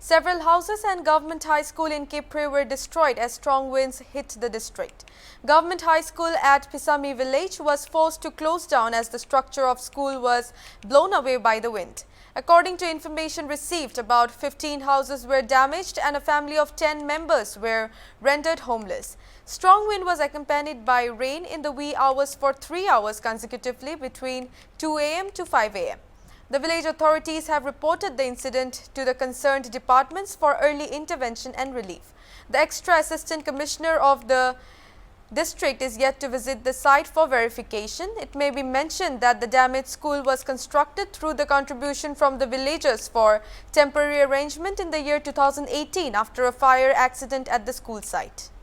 Several houses and Government High School in Kiphire were destroyed as strong winds hit the district. Government High School at Pisami village was forced to close down as the structure of school was blown away by the wind. According to information received, about 15 houses were damaged and a family of 10 members were rendered homeless. Strong wind was accompanied by rain in the wee hours for 3 hours consecutively between 2 a.m. to 5 a.m. The village authorities have reported the incident to the concerned departments for early intervention and relief. The extra assistant commissioner of the district is yet to visit the site for verification. It may be mentioned that the damaged school was constructed through the contribution from the villagers for temporary arrangement in the year 2018 after a fire accident at the school site.